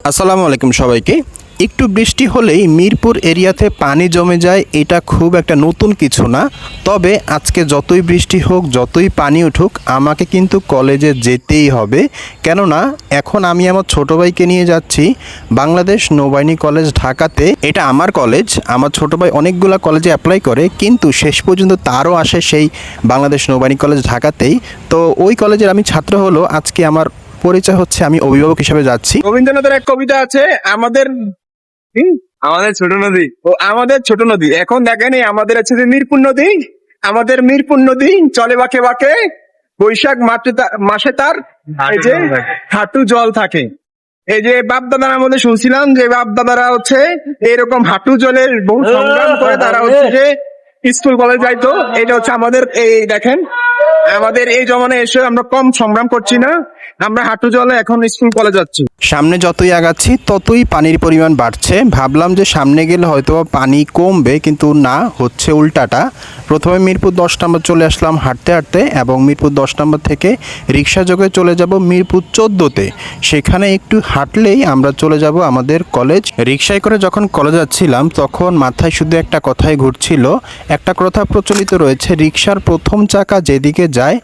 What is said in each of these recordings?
আসসালামু আলাইকুম সবাইকে। একটু বৃষ্টি হলেই মিরপুর এরিয়াতে পানি জমে যায়, এটা খুব একটা নতুন কিছু না। তবে আজকে যতই বৃষ্টি হোক, যতই পানি উঠুক, আমাকে কিন্তু কলেজে যেতেই হবে। কেননা এখন আমি আমার ছোটো ভাইকে নিয়ে যাচ্ছি বাংলাদেশ নৌবাহিনী কলেজ ঢাকাতে। এটা আমার কলেজ, আমার ছোটো ভাই অনেকগুলো কলেজে অ্যাপ্লাই করে, কিন্তু শেষ পর্যন্ত তারও আসে সেই বাংলাদেশ নৌবাহিনী কলেজ ঢাকাতেই। তো ওই কলেজের আমি ছাত্র হলো, আজকে আমার পরিচয় হচ্ছে আমি অভিভাবক হিসেবে যাচ্ছি। রবীন্দ্রনাথের এক কবিতা আছে, আমাদের আমাদের ছোট নদী। আমাদের ছোট নদী। এখন দেখেন এই আমাদের আছে যে মিরপুর নদী, আমাদের মিরপুর নদী চলে বাঁকে বাঁকে, বৈশাখ মাসে তার এই যে হাঁটু জল থাকে। এই যে বাপ দাদারা মধ্যে শুনছিলাম যে বাপ দাদারা হচ্ছে এরকম হাঁটু জলের বহু সংগ্রাম করে তারা হচ্ছে যে স্কুল কলেজ যাইতো। এটা হচ্ছে আমাদের এই দেখেন, আমাদের এই জমানায় এসে আমরা কম সংগ্রাম করছি না, আমরা হাঁটু জলে এখন স্কুল কলেজ যাচ্ছি। সামনে যতই আগাচ্ছি ততই পানির পরিমাণ বাড়ছে। ভাবলাম যে সামনে গেলে হয়তো পানি কমবে, কিন্তু না, হচ্ছে উল্টাটা। প্রথমে মিরপুর 10 নম্বর চলে আসলাম হাঁটতে হাঁটতে, এবং মিরপুর 10 নম্বর থেকে রিক্সা যোগে চলে যাব মিরপুর 14তে। সেখানে একটু হাঁটলেই আমরা চলে যাব আমাদের কলেজ। রিক্সায় করে যখন কলেজ যাচ্ছিলাম তখন মাথায় শুধু একটা কথাই ঘুরছিল। একটা কথা প্রচলিত রয়েছে, রিক্সার প্রথম চাকা যেদিকে যায়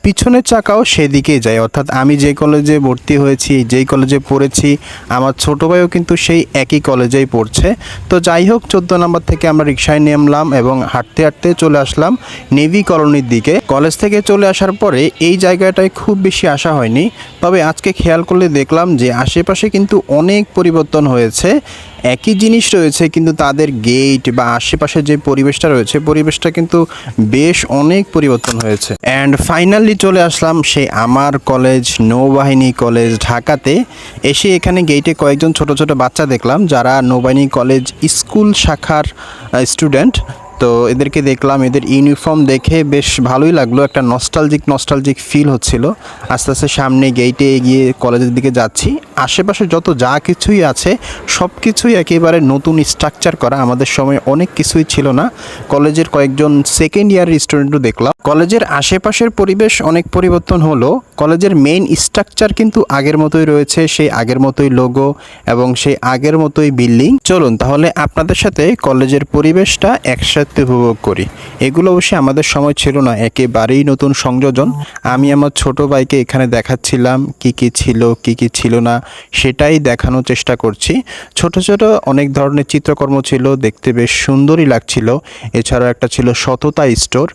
পিছনের চাকাও সেদিকেই যায়। অর্থাৎ আমি যে কলেজে ভর্তি হয়েছি, যেই কলেজে পড়েছি, আমার ছোটো ভাইও কিন্তু সেই একই কলেজেই পড়ছে। তো যাই হোক, 14 নম্বর থেকে আমরা রিক্সায় নামলাম এবং হাঁটতে হাঁটতে চলে আসলাম নেভি কলোনির দিকে। কলেজ থেকে চলে আসার পরে এই জায়গাটায় খুব বেশি আসা হয়নি, তবে আজকে খেয়াল করলে দেখলাম যে আশেপাশে কিন্তু অনেক পরিবর্তন হয়েছে। একই জিনিস রয়েছে, কিন্তু তাদের গেট বা আশেপাশে যে পরিবেশটা রয়েছে, পরিবেশটা কিন্তু বেশ অনেক পরিবর্তন হয়েছে। অ্যান্ড ফাইনালি চলে আসলাম সেই আমার কলেজ নৌবাহিনী কলেজ ঢাকাতে। এসে এখানে গেটে কয়েকজন ছোট ছোট বাচ্চা দেখলাম যারা নৌবাহিনী কলেজ স্কুল শাখার স্টুডেন্ট। তো এদেরকে দেখলাম, এদের ইউনিফর্ম দেখে বেশ ভালোই লাগলো, একটা নস্টালজিক ফিল হচ্ছিল। আস্তে আস্তে সামনে গেটে এগিয়ে কলেজের দিকে যাচ্ছি। আশেপাশে যত যা কিছুই আছে সব কিছুই একেবারে নতুন স্ট্রাকচার করা, আমাদের সময় অনেক কিছুই ছিল না। কলেজের কয়েকজন সেকেন্ড ইয়ারের স্টুডেন্টও দেখলাম। কলেজের আশেপাশের পরিবেশ অনেক পরিবর্তন হলো, কলেজের মেইন স্ট্রাকচার কিন্তু আগের মতোই রয়েছে, সেই আগের মতোই লোগো এবং সেই আগের মতোই বিল্ডিং। চলুন তাহলে আপনাদের সাথে কলেজের পরিবেশটা একসাথে উপভোগ করি। এগুলো অবশ্যই আমাদের সময় ছিল না, একেবারেই নতুন সংযোজন। আমি আমার ছোট ভাইকে এখানে দেখাচ্ছিলাম কি কি ছিল কি কি ছিল না, সেটাই দেখানোর চেষ্টা করছি। ছোট ছোট অনেক ধরনের চিত্রকর্ম ছিল, দেখতে বেশ সুন্দরই লাগছিল। এছাড়াও একটা ছিল সততা স্টোর,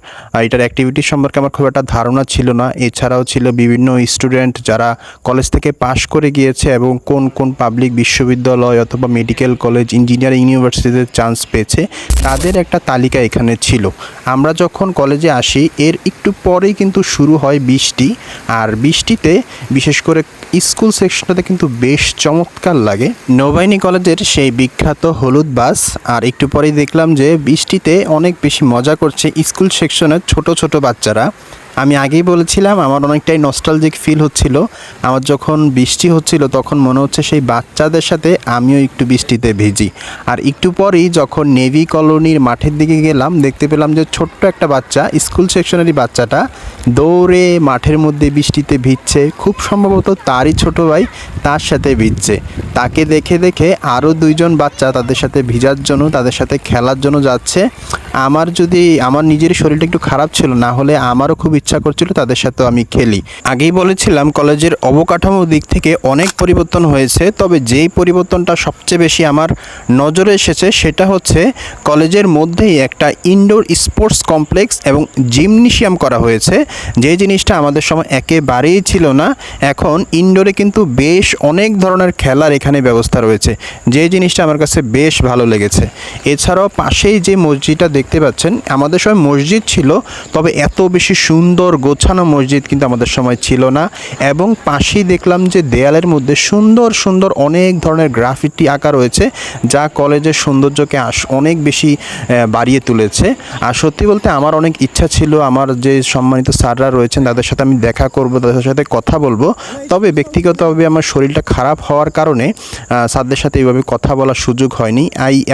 এটার অ্যাক্টিভিটি সম্পর্কে আমার খুব একটা ধারণা ছিল না। এছাড়াও ছিল বিভিন্ন স্টুডেন্ট যারা কলেজ থেকে পাশ করে গিয়েছে এবং কোন কোন পাবলিক বিশ্ববিদ্যালয় অথবা মেডিকেল কলেজ, ইঞ্জিনিয়ারিং ইউনিভার্সিটিতে চান্স পেয়েছে, তাদের একটা তালিকা এখানে ছিল। আমরা যখন কলেজে আসি এর একটু পরেই কিন্তু শুরু হয় বৃষ্টি, আর বৃষ্টিতে বিশেষ করে স্কুল সেকশনটাতে কিন্তু বেশ চমৎকার লাগে। নৌবাহিনী কলেজের সেই বিখ্যাত হলুদ বাস, আর একটু পরেই দেখলাম যে বৃষ্টিতে অনেক বেশি মজা করছে স্কুল সেকশনের ছোট ছোট বাচ্চারা। আমি আগেই বলেছিলাম আমার অনেকটাই নস্টালজিক ফিল হচ্ছিল। আমার যখন বৃষ্টি হচ্ছিল তখন মনে হচ্ছে সেই বাচ্চাদের সাথে আমিও একটু বৃষ্টিতে ভিজি। আর একটু পরেই যখন নেভি কলোনির মাঠের দিকে গেলাম, দেখতে পেলাম যে ছোট্ট একটা বাচ্চা, স্কুল সেকশনেরই বাচ্চাটা দৌড়ে মাঠের মধ্যে বৃষ্টিতে ভিজছে। খুব সম্ভবত তারই ছোট ভাই তার সাথে ভিজছে। তাকে দেখে দেখে আরও দুইজন বাচ্চা তাদের সাথে ভিজার জন্য, তাদের সাথে খেলার জন্য যাচ্ছে। আমার নিজের শরীরটা একটু খারাপ ছিল, না হলে আমারও খুব ইচ্ছা করছিল তাদের সাথেও আমি খেলি। আগেই বলেছিলাম কলেজের অবকাঠামোর দিক থেকে অনেক পরিবর্তন হয়েছে, তবে যেই পরিবর্তনটা সবচেয়ে বেশি আমার নজরে এসেছে সেটা হচ্ছে কলেজের মধ্যেই একটা ইনডোর স্পোর্টস কমপ্লেক্স এবং জিমনেশিয়াম করা হয়েছে। যে জিনিসটা আমাদের সময় একেবারেই ছিল না। এখন ইনডোরে কিন্তু বেশ অনেক ধরনের খেলার এখানে ব্যবস্থা রয়েছে, যে জিনিসটা আমার কাছে বেশ ভালো লেগেছে। এছাড়াও পাশেই যে মসজিদটা দেখতে পাচ্ছেন, আমাদের সময় মসজিদ ছিল, তবে এত বেশি সুন্দর গোছানো মসজিদ কিন্তু আমাদের সময় ছিল না। এবং পাশেই দেখলাম যে দেয়ালের মধ্যে সুন্দর সুন্দর অনেক ধরনের গ্রাফিটি আঁকা রয়েছে, যা কলেজের সৌন্দর্যকে অনেক বেশি বাড়িয়ে তুলেছে। আর সত্যি বলতে আমার অনেক ইচ্ছা ছিল আমার যে সম্মানিত স্যাররা রয়েছেন তাদের সাথে আমি দেখা করব, তাদের সাথে কথা বলবো। তবে ব্যক্তিগতভাবে আমার শরীরটা খারাপ হওয়ার কারণে স্যারদের সাথে এইভাবে কথা বলার সুযোগ হয়নি।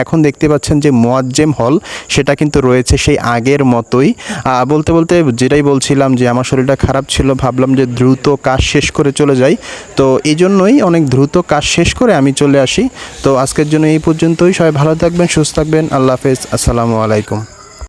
এখন দেখতে পাচ্ছেন যে মোয়াজ্জেম হল, সেটা কিন্তু রয়েছে সেই আগের মতোই। বলতে বলতে যেটাই বলছি বলছিলাম যে আমার শরীরটা খারাপ ছিল, ভাবলাম যে দ্রুত কাজ শেষ করে চলে যাই। তো এই জন্যই অনেক দ্রুত কাজ শেষ করে আমি চলে আসি। তো আজকের জন্য এই পর্যন্তই। সবাই ভালো থাকবেন, সুস্থ থাকবেন। আল্লাহ হাফেজ, আসসালামু আলাইকুম।